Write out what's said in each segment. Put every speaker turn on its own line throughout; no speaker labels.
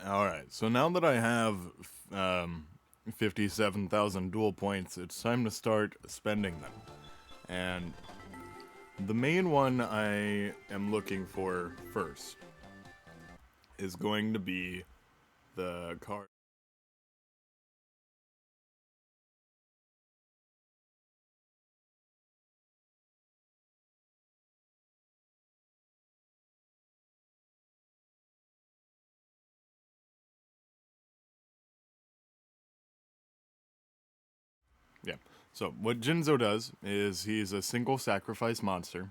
Alright, so now that I have 57,000 duel points, it's time to start spending them. And the main one I am looking for first is going to be the card. Yeah. So what Jinzo does is he's a single sacrifice monster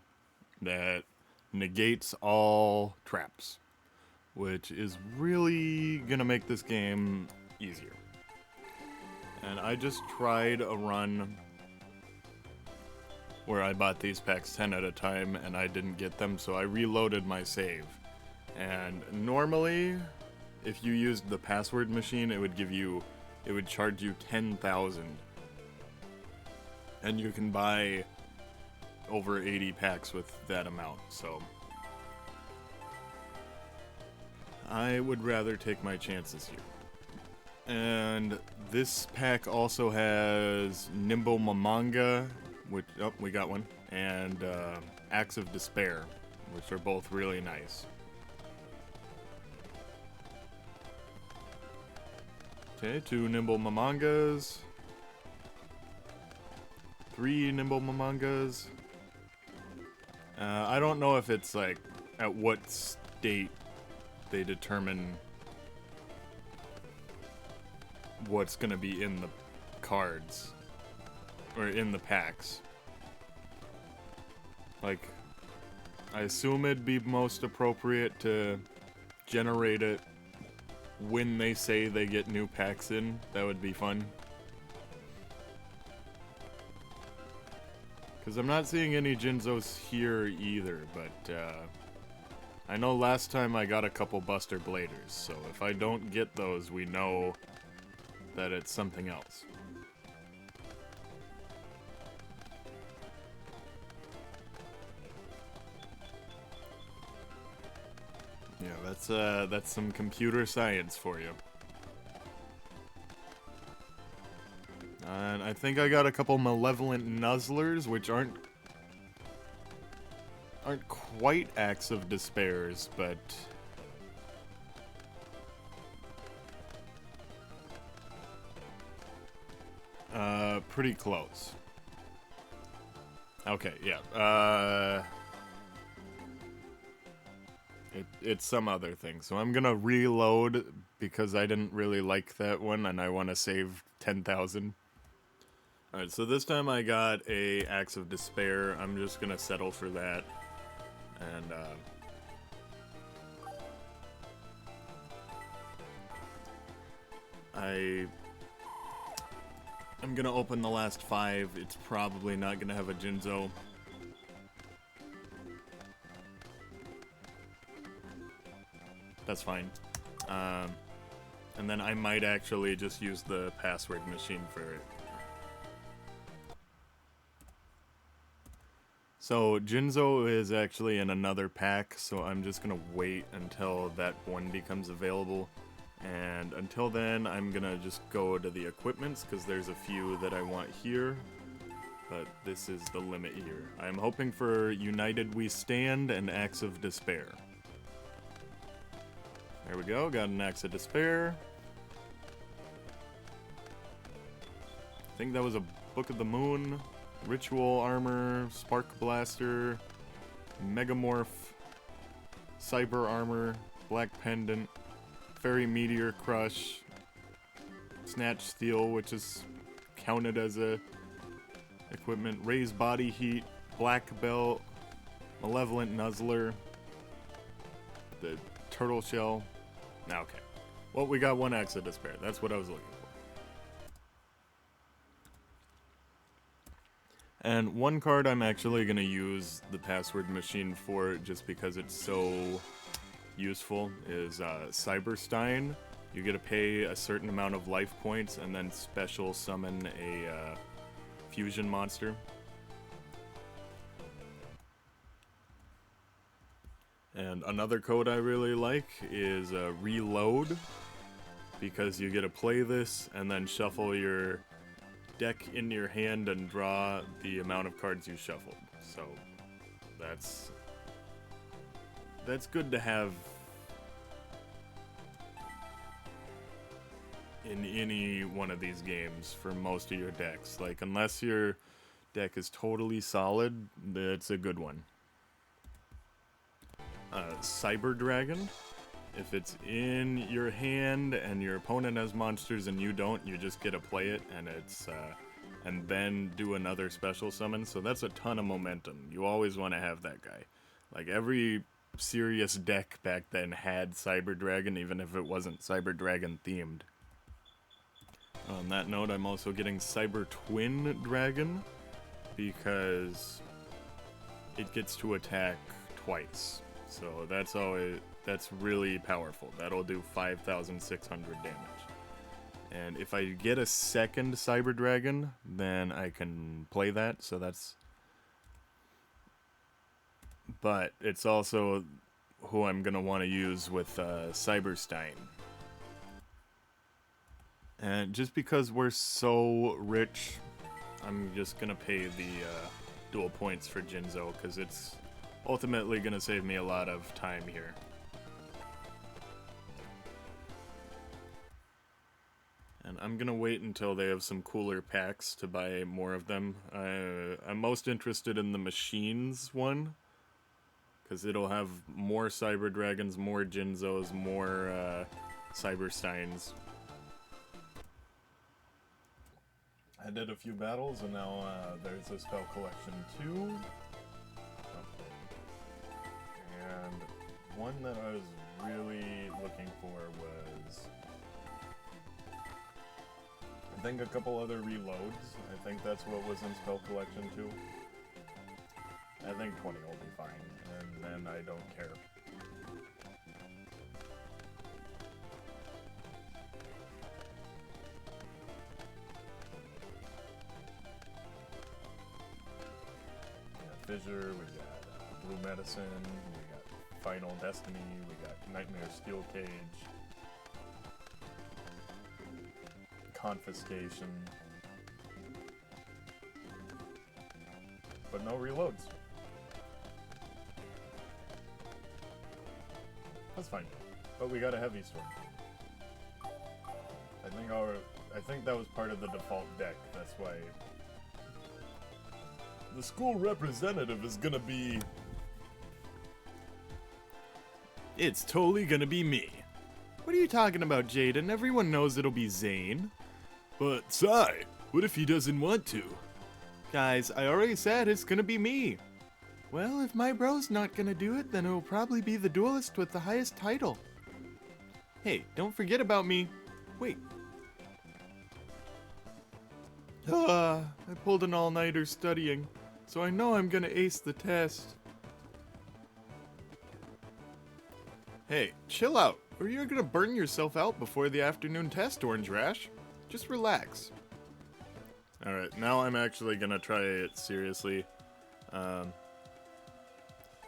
that negates all traps, which is really gonna make this game easier. And I just tried a run where I bought these packs 10 at a time and I didn't get them, so I reloaded my save. And normally, if you used the password machine, it would charge you 10,000. And you can buy over 80 packs with that amount, so I would rather take my chances here. And this pack also has Nimble Mamanga, which, oh, we got one, and Axe of Despair, which are both really nice. Okay, 2 Nimble Mamangas, 3 Nimble Mamangas. I don't know if it's like at what state they determine what's gonna be in the cards or in the packs. Like, I assume it'd be most appropriate to generate it when they say they get new packs in. That would be fun. Because I'm not seeing any Jinzos here either, but I know last time I got a couple Buster Bladers, so if I don't get those, we know that it's something else. Yeah, that's some computer science for you. And I think I got a couple Malevolent Nuzzlers, which aren't quite Acts of Despairs, but pretty close. Okay, yeah. It's some other thing. So I'm gonna reload because I didn't really like that one and I want to save 10,000. Alright, so this time I got a Axe of Despair. I'm just gonna settle for that. And I'm gonna open the last 5. It's probably not gonna have a Jinzo. That's fine. And then I might actually just use the password machine for it. So Jinzo is actually in another pack, so I'm just gonna wait until that one becomes available. And until then, I'm gonna just go to the equipments, because there's a few that I want here. But this is the limit here. I'm hoping for United We Stand and Axe of Despair. There we go, got an Axe of Despair. I think that was a Book of the Moon, Ritual Armor, Spark Blaster, Megamorph, Cyber Armor, Black Pendant, Fairy Meteor Crush, Snatch Steel, which is counted as a equipment, Raise Body Heat, Black Belt, Malevolent Nuzzler, the Turtle Shell. Okay. Well, we got one Axe of Despair. That's what I was looking for. And one card I'm actually going to use the password machine for, just because it's so useful, is Cyberstein. You get to pay a certain amount of life points and then special summon a fusion monster. And another code I really like is reload, because you get to play this and then shuffle your deck in your hand and draw the amount of cards you shuffled. So that's good to have in any one of these games for most of your decks. Like, unless your deck is totally solid, that's a good one. Cyber Dragon. If it's in your hand and your opponent has monsters and you don't, you just get to play it, and it's and then do another special summon. So that's a ton of momentum. You always want to have that guy. Like, every serious deck back then had Cyber Dragon, even if it wasn't Cyber Dragon themed. On that note, I'm also getting Cyber Twin Dragon because it gets to attack twice. So that's really powerful. That'll do 5,600 damage. And if I get a second Cyber Dragon, then I can play that, so that's... But it's also who I'm going to want to use with Cyberstein. And just because we're so rich, I'm just going to pay the dual points for Jinzo, because it's ultimately going to save me a lot of time here. And I'm going to wait until they have some cooler packs to buy more of them. I'm most interested in the Machines one, because it'll have more Cyber Dragons, more Jinzos, more Cybersteins. I did a few battles, and now there's a spell collection 2. And one that I was really looking for was, I think, a couple other reloads. I think that's what was in spell collection 2. I think 20 will be fine, and then I don't care. Fissure, we got Blue Medicine, we got Final Destiny, we got Nightmare Steel Cage, Confiscation, but no reloads. That's fine, but we got a Heavy Storm. I think that was part of the default deck. That's why. The school representative is gonna be... It's totally gonna be me. What are you talking about, Jaden? Everyone knows it'll be Zane. But, Sai, what if he doesn't want to? Guys, I already said it's gonna be me. Well, if my bro's not gonna do it, then it'll probably be the duelist with the highest title. Hey, don't forget about me. Wait. I pulled an all-nighter studying, so I know I'm gonna ace the test. Hey, chill out, or you're gonna burn yourself out before the afternoon test, LSBA. Just relax. Alright, now I'm actually gonna try it seriously.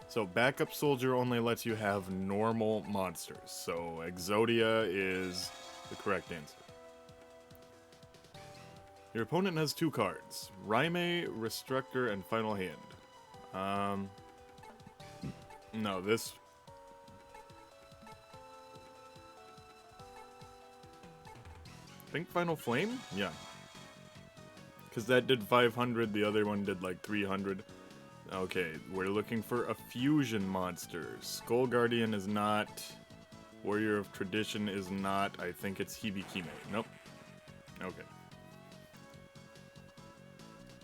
So backup soldier only lets you have normal monsters, so Exodia is the correct answer. Your opponent has 2 cards, Raime, Restructor, and Final Hand. No, this... I think Final Flame? Yeah. Because that did 500, the other one did like 300. Okay, we're looking for a fusion monster. Skull Guardian is not. Warrior of Tradition is not. I think it's Hibikime. Nope. Okay.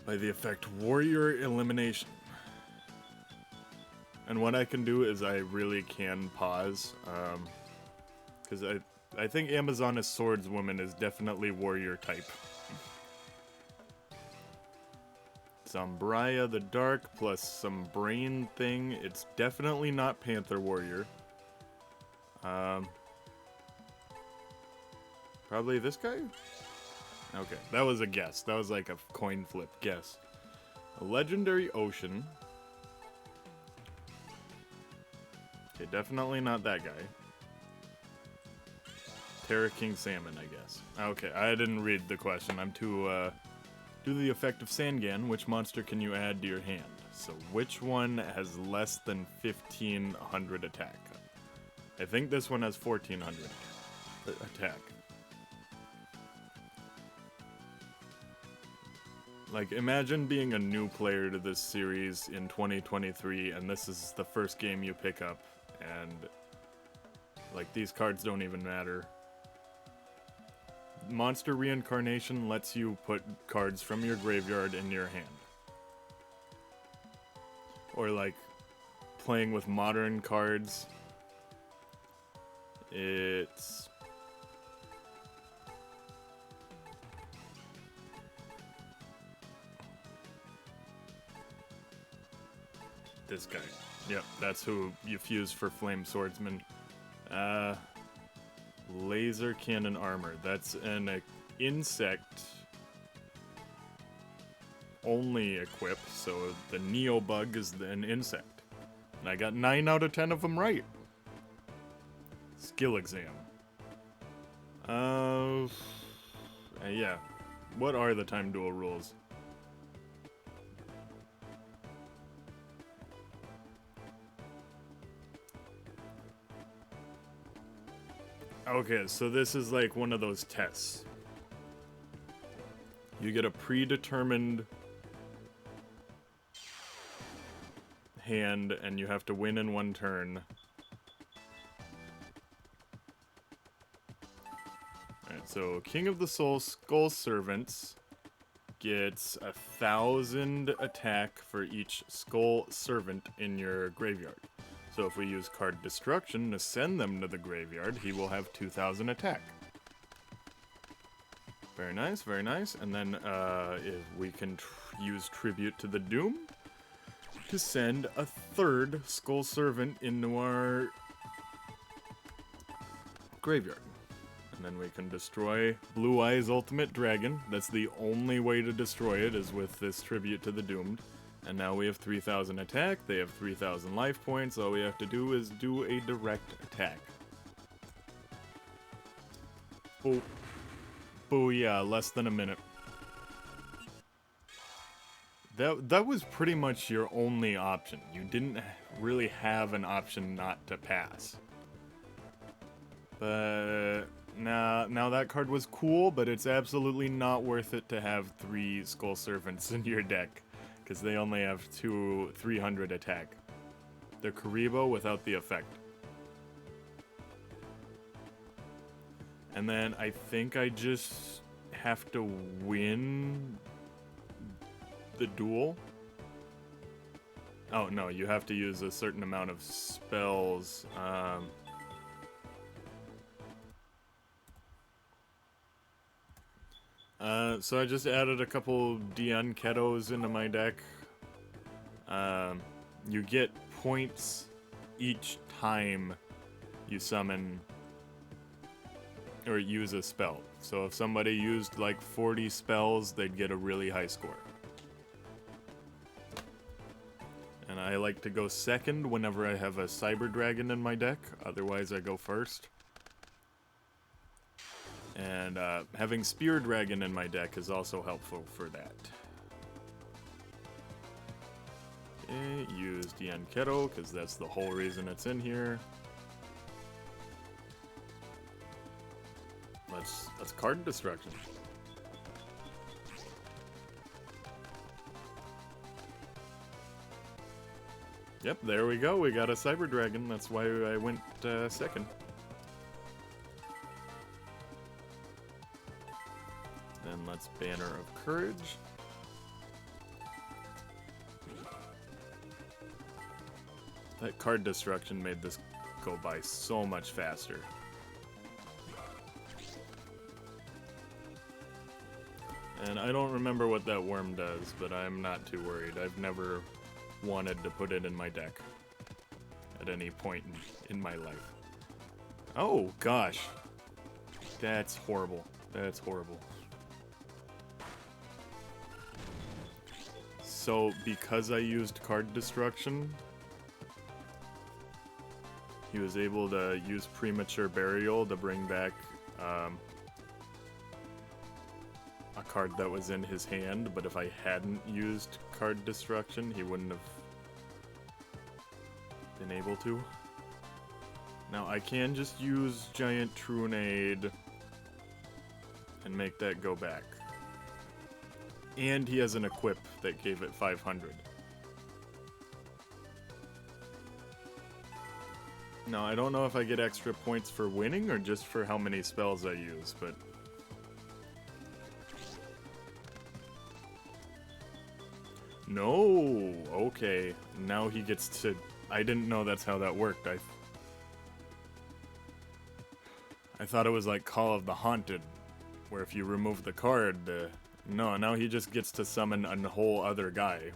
By the effect Warrior Elimination. And what I can do is I really can pause. Because I think Amazoness Swordswoman is definitely Warrior type. Zombraya the Dark plus some brain thing. It's definitely not Panther Warrior. Probably this guy? Okay, that was a guess. That was like a coin flip guess. A Legendary Ocean. Okay, definitely not that guy. Terra King Salmon, I guess. Okay, I didn't read the question. I'm too, due to the effect of Sangan, which monster can you add to your hand? So which one has less than 1500 attack? I think this one has 1400 attack. Like, imagine being a new player to this series in 2023, and this is the first game you pick up, and, like, these cards don't even matter. Monster Reincarnation lets you put cards from your graveyard in your hand. Or, like, playing with modern cards, it's... this guy. Yep, that's who you fuse for Flame Swordsman. Laser Cannon Armor. That's an insect only equip, so the Neo Bug is an insect. And I got 9 out of 10 of them right. Skill exam. Yeah. What are the time duel rules? Okay, so this is like one of those tests. You get a predetermined hand, and you have to win in one turn. Alright, so King of the Soul Skull Servants gets 1000 attack for each Skull Servant in your graveyard. So if we use Card Destruction to send them to the graveyard, he will have 2000 attack. Very nice, very nice. And then if we can use Tribute to the Doom to send a third Skull Servant into our graveyard. And then we can destroy Blue Eyes Ultimate Dragon. That's the only way to destroy it, is with this Tribute to the Doomed. And now we have 3000 attack, they have 3000 life points. All we have to do is do a direct attack. Oh. Booyah, less than a minute. That was pretty much your only option. You didn't really have an option not to pass. But now that card was cool, but it's absolutely not worth it to have 3 Skull Servants in your deck, because they only have 300 attack. They're Karibo without the effect. And then I think I just have to win the duel. Oh, no, you have to use a certain amount of spells. So I just added a couple Dion Ketos into my deck. You get points each time you summon or use a spell. So if somebody used like 40 spells, they'd get a really high score. And I like to go second whenever I have a Cyber Dragon in my deck. Otherwise, I go first. And having Spear Dragon in my deck is also helpful for that. Okay, use Dion Keto, because that's the whole reason it's in here. Let's Card Destruction. Yep, there we go. We got a Cyber Dragon. That's why I went second. Then let's Banner of Courage. That Card Destruction made this go by so much faster. And I don't remember what that worm does, but I'm not too worried. I've never wanted to put it in my deck at any point in my life. Oh, gosh. That's horrible. That's horrible. So, because I used Card Destruction, he was able to use Premature Burial to bring back a card that was in his hand, but if I hadn't used Card Destruction, he wouldn't have been able to. Now, I can just use Giant Trunade and make that go back. And he has an equip that gave it 500. Now, I don't know if I get extra points for winning or just for how many spells I use, but... No! Okay. Now he gets to... I didn't know that's how that worked. I thought it was like Call of the Haunted, where if you remove the card, no, now he just gets to summon a whole other guy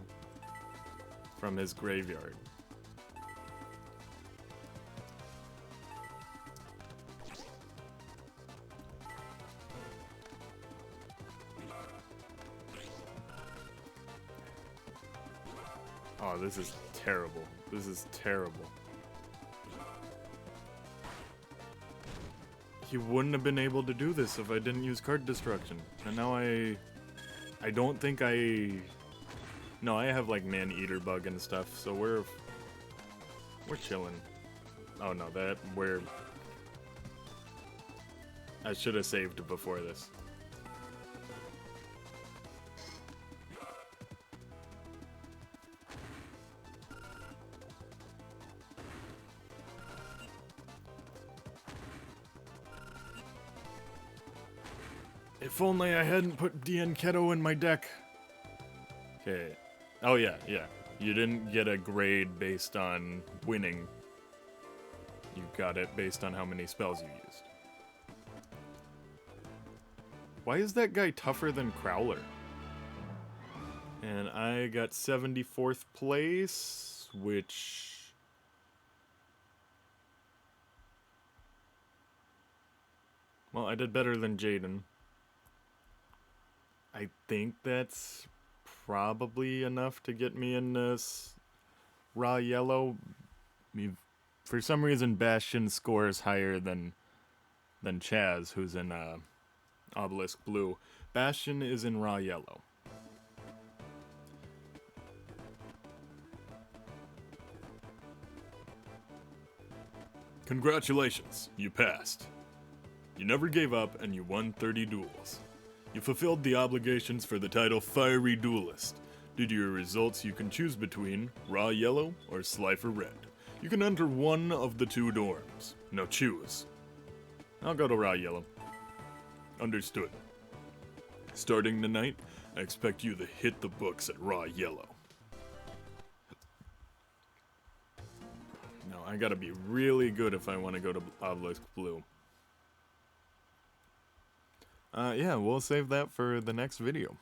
from his graveyard. Oh, this is terrible. This is terrible. He wouldn't have been able to do this if I didn't use Card Destruction. And now I don't think no, I have like Man-Eater Bug and stuff, so we're chilling. Oh no, I should have saved before this. If only I hadn't put Dienketo in my deck. Okay. Oh yeah. You didn't get a grade based on winning. You got it based on how many spells you used. Why is that guy tougher than Crowler? And I got 74th place, which... Well, I did better than Jaden. I think that's probably enough to get me in this raw yellow. I mean, for some reason, Bastion scores higher than Chaz, who's in Obelisk Blue. Bastion is in raw yellow. Congratulations, you passed. You never gave up and you won 30 duels. You fulfilled the obligations for the title Fiery Duelist. Due to your results, you can choose between Raw Yellow or Slifer Red. You can enter one of the two dorms. Now choose. I'll go to Raw Yellow. Understood. Starting tonight, I expect you to hit the books at Raw Yellow. No, I gotta be really good if I want to go to Obelisk Blue. Yeah, we'll save that for the next video.